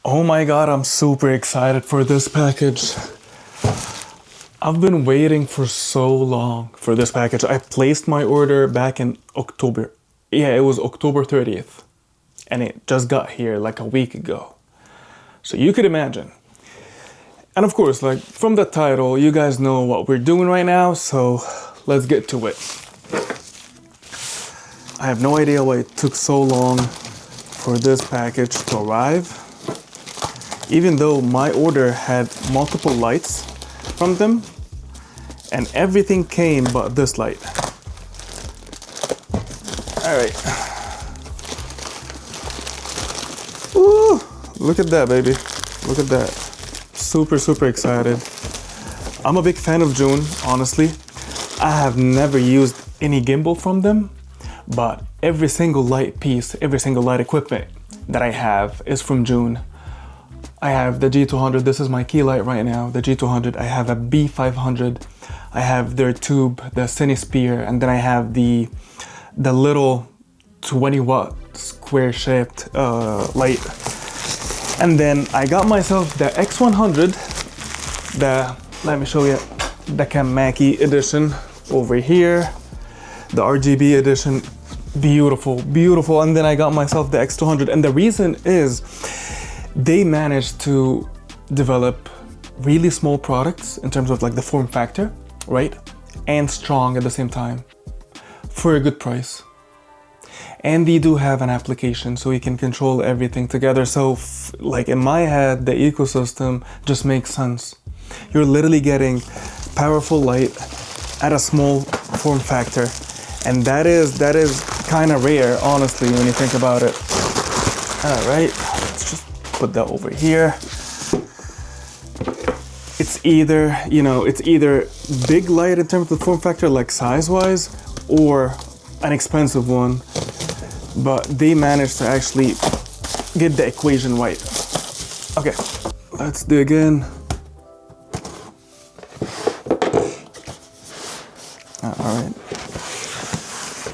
Oh my god, I'm super excited for this package. I've been waiting for so long for this package. I placed my order back in October. Yeah, it was October 30th. And it just got here like a week ago. So you could imagine. And of course, like from the title, you guys know what we're doing right now, so let's get to it. I have no idea why it took so long for this package to arrive. Even though my order had multiple lights from them, and everything came but this light. All right. Ooh, look at that, baby. Look at that. Super, super excited. I'm a big fan of Zhiyun, honestly. I have never used any gimbal from them, but every single light piece, every single light equipment that I have is from Zhiyun. I have the G200, this is my key light right now, the G200. I have a B500, I have their tube, the Cine Spear, and then I have the little 20 watt square shaped light. And then I got myself the X-100, let me show you, the Filmmaking edition over here, the RGB edition, beautiful, beautiful. And then I got myself the X-200, and the reason is, they managed to develop really small products in terms of like the form factor, right? And strong at the same time for a good price. And they do have an application so you can control everything together. So like in my head, the ecosystem just makes sense. You're literally getting powerful light at a small form factor. And that is kind of rare, honestly, when you think about it. All right, let's just put that over here. It's either, it's either big light in terms of the form factor, like size-wise, or an expensive one. But they managed to actually get the equation right. Okay, let's dig in. All right,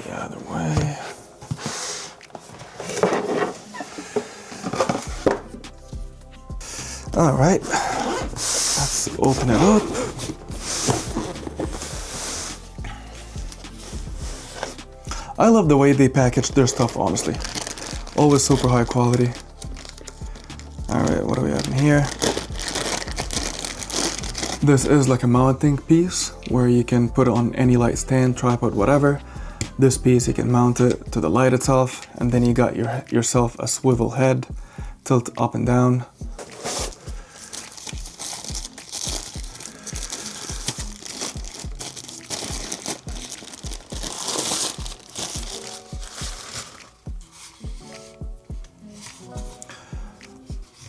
the other way. All right, let's open it up. I love the way they package their stuff, honestly. Always super high quality. All right, what do we have in here? This is like a mounting piece where you can put it on any light stand, tripod, whatever. This piece, you can mount it to the light itself, and then you got yourself a swivel head, tilt up and down.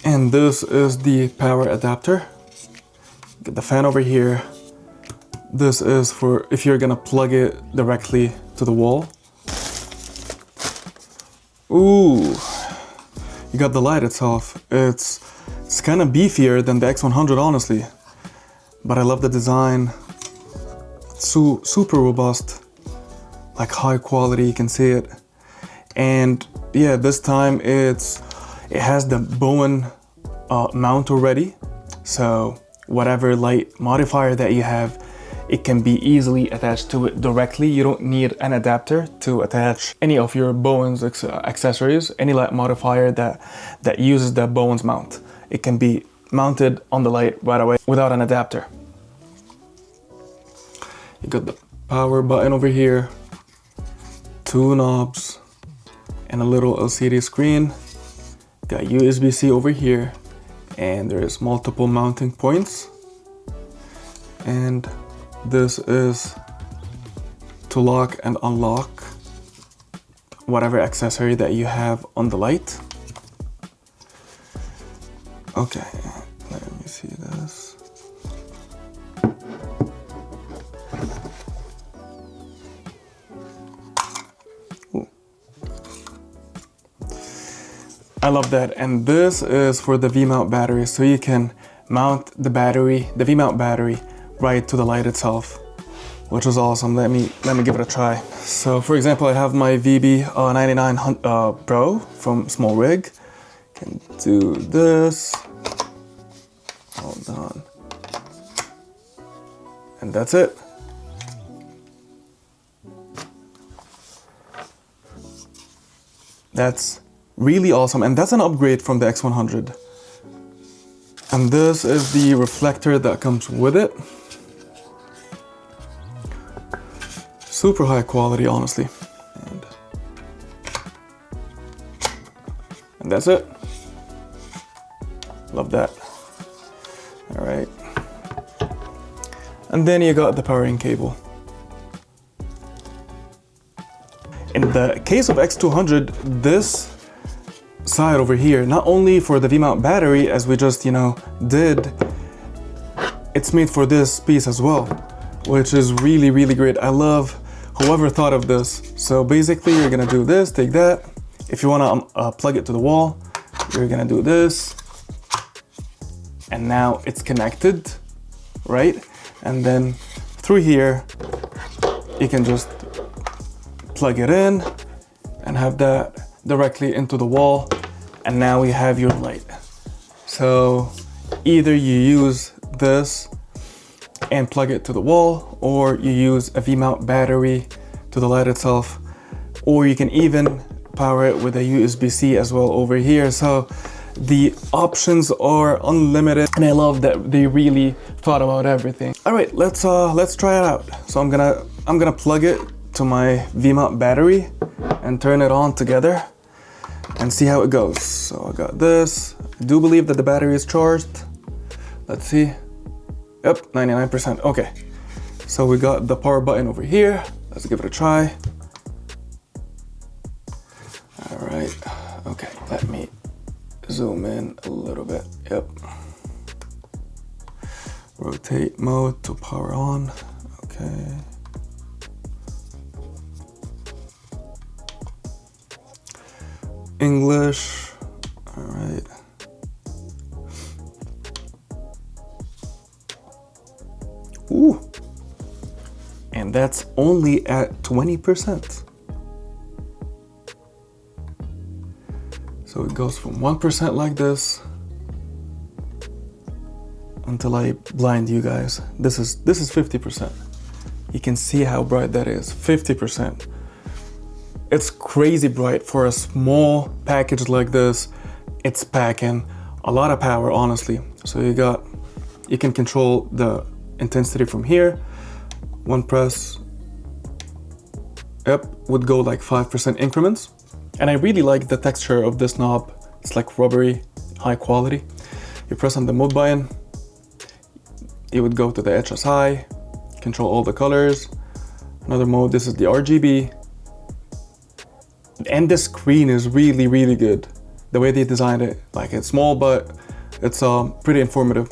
And this is the power adapter. Get the fan over here. This is for if you're gonna plug it directly to the wall. Ooh, you got the light itself. It's kind of beefier than the X100, honestly. But I love the design. It's super robust, like high quality, you can see it. And yeah, this time it has the Bowen mount already, so whatever light modifier that you have, it can be easily attached to it directly. You don't need an adapter to attach any of your Bowen's accessories, any light modifier that uses the Bowen's mount. It can be mounted on the light right away without an adapter. You got the power button over here, two knobs, and a little LCD screen. Got USB-C over here, and there's multiple mounting points. And this is to lock and unlock whatever accessory that you have on the light. Okay, let me see this. Ooh. I love that. And this is for the V-mount battery, so you can mount the battery, the V-mount battery, right to the light itself, which is awesome. Let me give it a try. So for example, I have my VB99 Pro from Small Rig. can do this. Hold on. And that's it. That's really awesome, and that's an upgrade from the X-100. And this is the reflector that comes with it. Super high quality, honestly. And that's it. Love that. All right. And then you got the powering cable. In the case of X-200, this side over here, not only for the V-mount battery, as we just, did, it's made for this piece as well, which is really, really great. I love whoever thought of this. So basically, you're gonna do this, take that. If you wanna plug it to the wall, you're gonna do this. And now it's connected, right? And then through here, you can just plug it in and have that directly into the wall, and now we have your light. So either you use this and plug it to the wall, or you use a V-mount battery to the light itself, or you can even power it with a USB-C as well over here. So the options are unlimited, and I love that they really thought about everything. All right, let's try it out. So I'm gonna plug it to my V-mount battery and turn it on together and see how it goes. So I got this. I do believe that the battery is charged. Let's see. Yep, 99%. Okay. So we got the power button over here. Let's give it a try. All right. Okay, let me zoom in a little bit. Yep. Rotate mode to power on. Okay. English. All right. Ooh. And that's only at 20%. So it goes from 1% like this until I blind you guys. This is 50%. You can see how bright that is, 50%. It's crazy bright for a small package like this. It's packing a lot of power, honestly. So you can control the intensity from here. One press, yep, would go like 5% increments. And I really like the texture of this knob. It's like rubbery, high quality. You press on the mode button, it would go to the HSI, control all the colors. Another mode, this is the RGB. And the screen is really, really good. The way they designed it, like it's small, but it's pretty informative.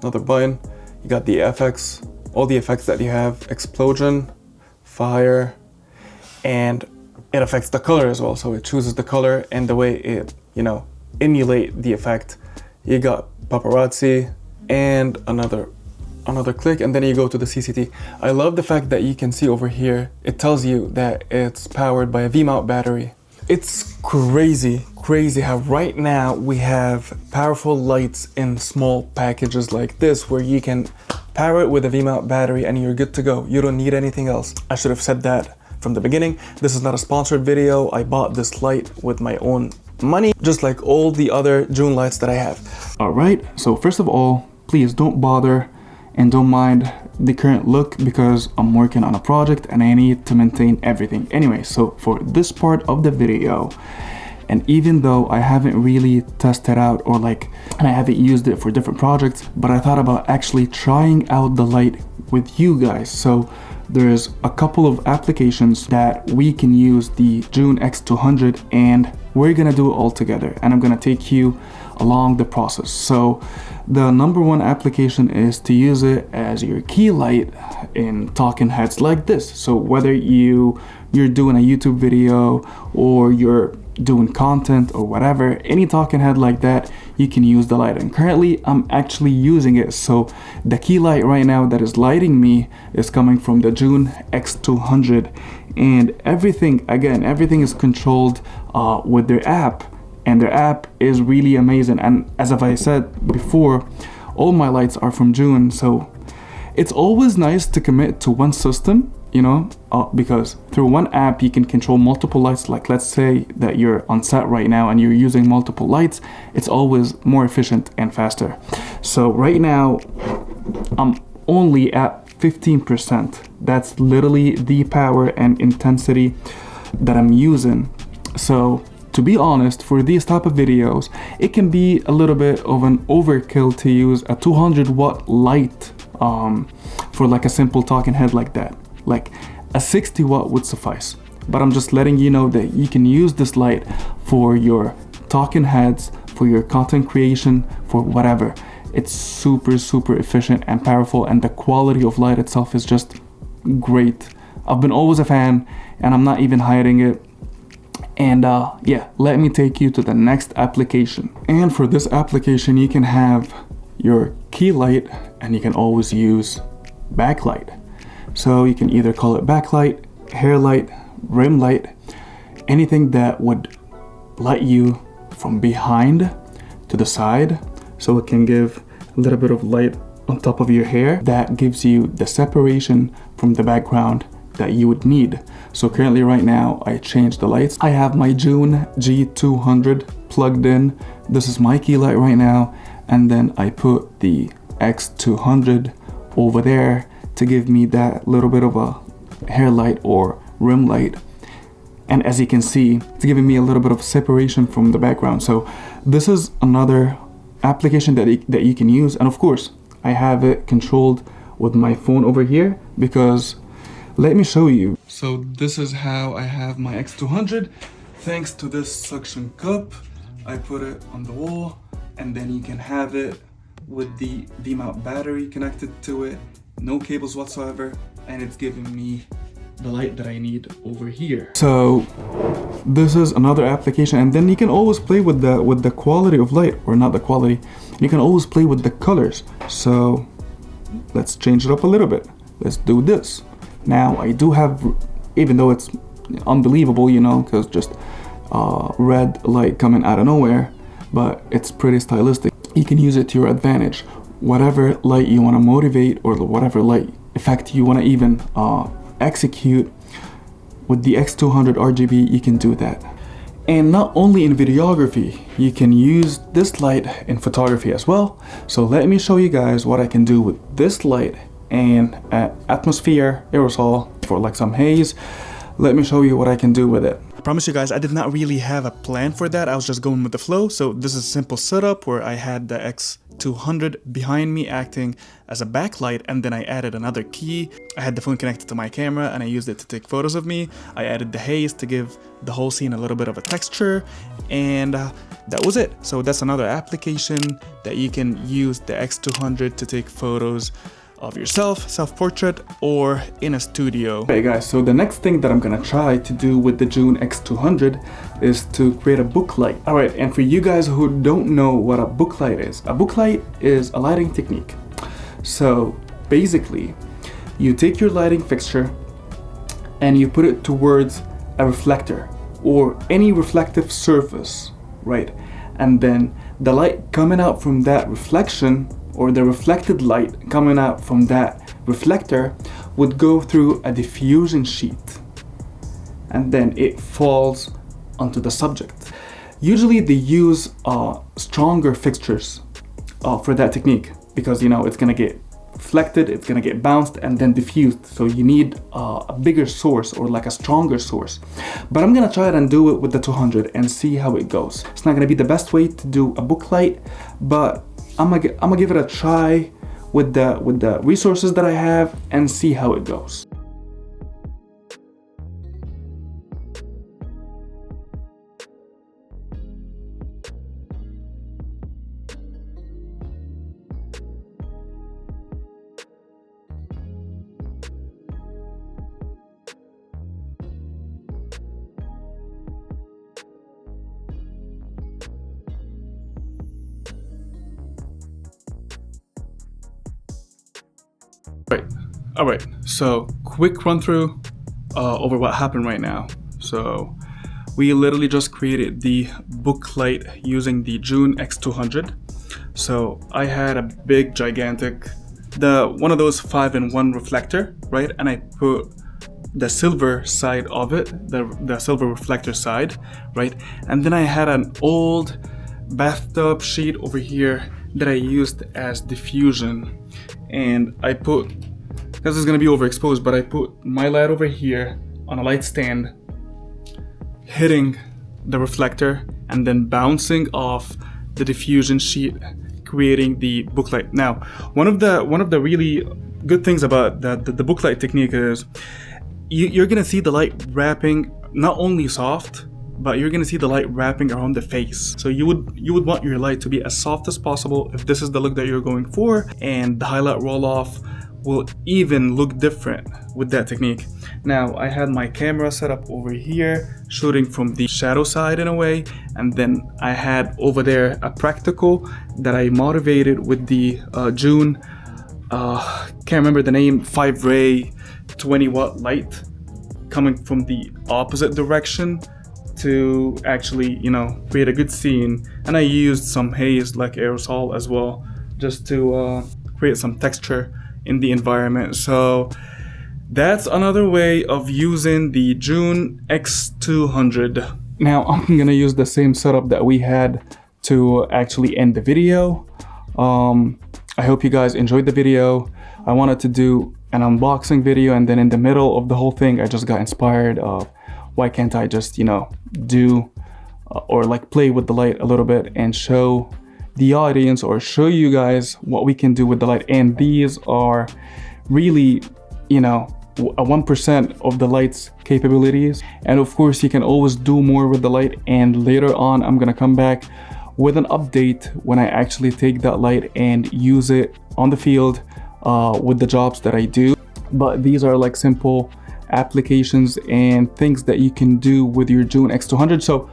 Another button, you got the FX, all the effects that you have, explosion, fire, and it affects the color as well. So it chooses the color and the way it, emulate the effect. You got paparazzi and another click, and then you go to the CCT. I love the fact that you can see over here, it tells you that it's powered by a V-mount battery. It's crazy how right now we have powerful lights in small packages like this, where you can power it with a V-mount battery and you're good to go. You don't need anything else. I should have said that from the beginning. This is not a sponsored video. I bought this light with my own money, just like all the other Zhiyun lights that I have. All right, so first of all, please don't bother and don't mind the current look, because I'm working on a project and I need to maintain everything. Anyway, so for this part of the video, and even though I haven't really tested out and I haven't used it for different projects, but I thought about actually trying out the light with you guys. So there's a couple of applications that we can use the Zhiyun X-200, and we're gonna do it all together, and I'm gonna take you along the process. So the number one application is to use it as your key light in talking heads like this. So whether you're doing a YouTube video or you're doing content or whatever, any talking head like that, you can use the light. And currently I'm actually using it. So the key light right now that is lighting me is coming from the Zhiyun X-200, and everything is controlled with their app. and their app is really amazing. And as I said before, all my lights are from Zhiyun, so it's always nice to commit to one system, you know, because through one app you can control multiple lights. Like let's say that you're on set right now and you're using multiple lights, it's always more efficient and faster. So right now I'm only at 15%. That's literally the power and intensity that I'm using. So to be honest, for these type of videos, it can be a little bit of an overkill to use a 200 watt light for like a simple talking head like that. Like a 60 watt would suffice. But I'm just letting you know that you can use this light for your talking heads, for your content creation, for whatever. It's super efficient and powerful, and the quality of light itself is just great. I've been always a fan, and I'm not even hiding it. And yeah, let me take you to the next application. And for this application, you can have your key light, and you can always use backlight. So you can either call it backlight, hair light, rim light, anything that would light you from behind to the side, so it can give a little bit of light on top of your hair that gives you the separation from the background that you would need. So currently right now I changed the lights. I have my Zhiyun G200 plugged in. This is my key light right now, and then I put the X-200 over there to give me that little bit of a hair light or rim light. And as you can see, it's giving me a little bit of separation from the background. So this is another application that you can use. And of course, I have it controlled with my phone over here, because let me show you. So this is how I have my X200. Thanks to this suction cup, I put it on the wall, and then you can have it with the V-mount battery connected to it, no cables whatsoever, and it's giving me the light that I need over here. So this is another application, and then you can always play with the quality of light, or not the quality, you can always play with the colors. So let's change it up a little bit. Let's do this. Now I do have, even though it's unbelievable, you know, because just red light coming out of nowhere, but it's pretty stylistic. You can use it to your advantage. Whatever light you want to motivate, or whatever light effect you want to even execute with the X200 RGB, you can do that. And not only in videography, you can use this light in photography as well. So let me show you guys what I can do with this light and atmosphere aerosol for like some haze. Let me show you what I can do with it. I promise you guys, I did not really have a plan for that. I was just going with the flow. So this is a simple setup where I had the X200 behind me acting as a backlight, and then I added another key. I had the phone connected to my camera and I used it to take photos of me. I added the haze to give the whole scene a little bit of a texture, and that was it. So that's another application that you can use the X200 to take photos of yourself, self-portrait, or in a studio. Hey guys, so the next thing that I'm gonna try to do with the Zhiyun X200 is to create a book light. All right, and for you guys who don't know what a book light is a lighting technique. So basically, you take your lighting fixture and you put it towards a reflector or any reflective surface, right? And then the light coming out from that reflection, or the reflected light coming out from that reflector, would go through a diffusion sheet, and then it falls onto the subject. Usually they use stronger fixtures for that technique, because you know it's gonna get reflected, it's gonna get bounced and then diffused, so you need a bigger source, or like a stronger source. But I'm gonna try it and do it with the 200 and see how it goes. It's not gonna be the best way to do a book light, but I'm gonna give it a try with the resources that I have and see how it goes. All right, so quick run through over what happened right now. So We literally just created the book light using the Zhiyun X-200. So I had a big, gigantic, one of those 5-in-1 reflector, right? And I put the silver side of it, the silver reflector side, right? And then I had an old bathtub sheet over here that I used as diffusion. And I put, this is gonna be overexposed, but I put my light over here on a light stand, hitting the reflector and then bouncing off the diffusion sheet, creating the book light. Now, one of the really good things about the book light technique is you're gonna see the light wrapping not only soft, but you're gonna see the light wrapping around the face. So you would want your light to be as soft as possible if this is the look that you're going for, and the highlight roll off will even look different with that technique. Now, I had my camera set up over here, shooting from the shadow side in a way, and then I had over there a practical that I motivated with the Zhiyun, can't remember the name, 5-ray 20-watt light coming from the opposite direction to actually, you know, create a good scene. And I used some haze like aerosol as well, just to create some texture in the environment. So that's another way of using the Zhiyun X-200. Now I'm gonna use the same setup that we had to actually end the video. I hope you guys enjoyed the video. I wanted to do an unboxing video, and then in the middle of the whole thing I just got inspired of why can't I just, you know, do or like play with the light a little bit and show the audience or show you guys what we can do with the light. And these are really, you know, a 1% of the light's capabilities, and of course you can always do more with the light. And later on I'm gonna come back with an update when I actually take that light and use it on the field with the jobs that I do. But these are like simple applications and things that you can do with your Zhiyun X-200. So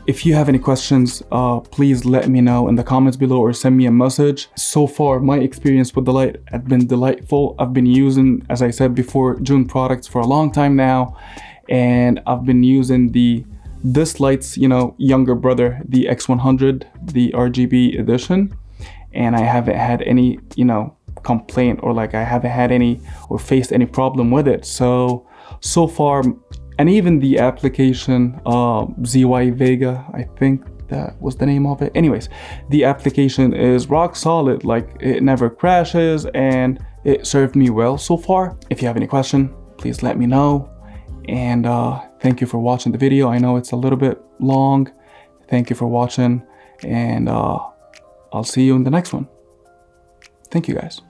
if you have any questions, please let me know in the comments below or send me a message. So far, my experience with the light has been delightful. I've been using, as I said before, Zhiyun products for a long time now, and I've been using this light's, you know, younger brother, the X-100, the RGB edition, and I haven't had any, you know, complaint, or like I haven't had any or faced any problem with it. So far. And even the application ZY Vega, I think that was the name of it. Anyways, the application is rock solid, like it never crashes, and it served me well so far. If you have any question, please let me know. And thank you for watching the video. I know it's a little bit long. Thank you for watching, and I'll see you in the next one. Thank you guys.